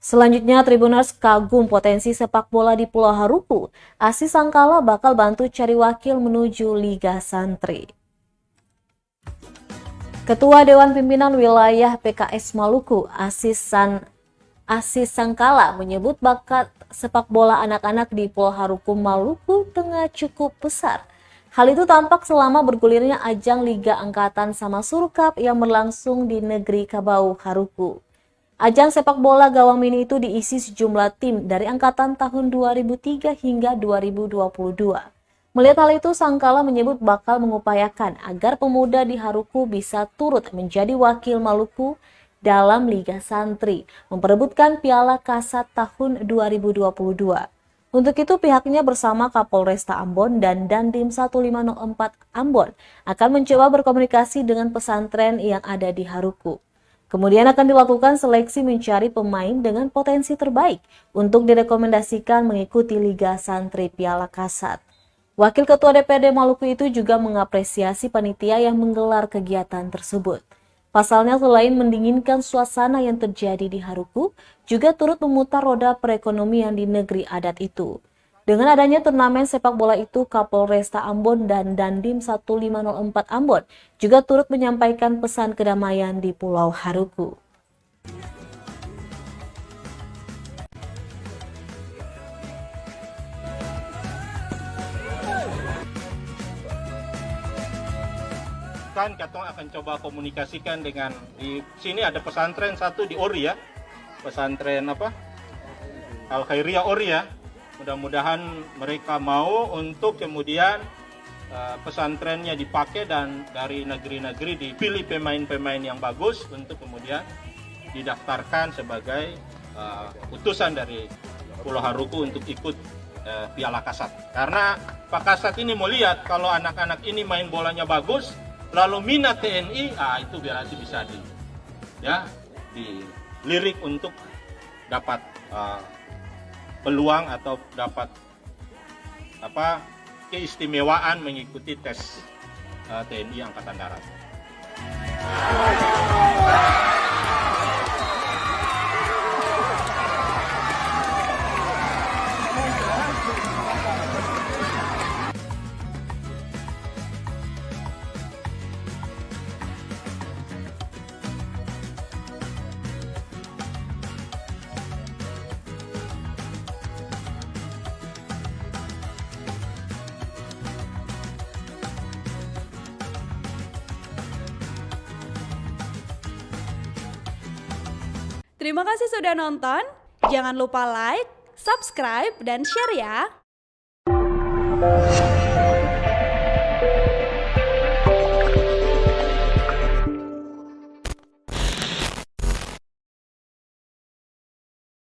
Selanjutnya, Tribuners kagum potensi sepak bola di Pulau Haruku. Asis Sangkala bakal bantu cari wakil menuju Liga Santri. Ketua Dewan Pimpinan Wilayah PKS Maluku, Asis Sangkala menyebut bakat sepak bola anak-anak di Pulau Haruku Maluku tengah cukup besar. Hal itu tampak selama bergulirnya ajang Liga Angkatan Samasur Cup yang berlangsung di negeri Kabau, Haruku. Ajang sepak bola gawang mini itu diisi sejumlah tim dari angkatan tahun 2003 hingga 2022. Melihat hal itu, Sangkala menyebut bakal mengupayakan agar pemuda di Haruku bisa turut menjadi wakil Maluku dalam Liga Santri, memperebutkan Piala Kasat tahun 2022. Untuk itu, pihaknya bersama Kapolresta Ambon dan Dandim 1504 Ambon akan mencoba berkomunikasi dengan pesantren yang ada di Haruku. Kemudian akan dilakukan seleksi mencari pemain dengan potensi terbaik untuk direkomendasikan mengikuti Liga Santri Piala Kasat. Wakil Ketua DPD Maluku itu juga mengapresiasi panitia yang menggelar kegiatan tersebut. Pasalnya, selain mendinginkan suasana yang terjadi di Haruku, juga turut memutar roda perekonomian di negeri adat itu. Dengan adanya turnamen sepak bola itu, Kapolresta Ambon dan Dandim 1504 Ambon juga turut menyampaikan pesan kedamaian di Pulau Haruku. Kan kita akan coba komunikasikan dengan di sini ada pesantren satu di Ori ya, pesantren apa Al Khairiyah Ori ya. Mudah-mudahan mereka mau untuk kemudian pesantrennya dipakai dan dari negeri-negeri dipilih pemain-pemain yang bagus untuk kemudian didaftarkan sebagai utusan dari Pulau Haruku untuk ikut Piala Kasat. Karena Pak Kasat ini mau lihat kalau anak-anak ini main bolanya bagus, lalu minat TNI, itu berarti bisa dilirik untuk dapat peluang atau dapat keistimewaan mengikuti tes TNI Angkatan Darat. Terima kasih sudah nonton. Jangan lupa like, subscribe, dan share ya.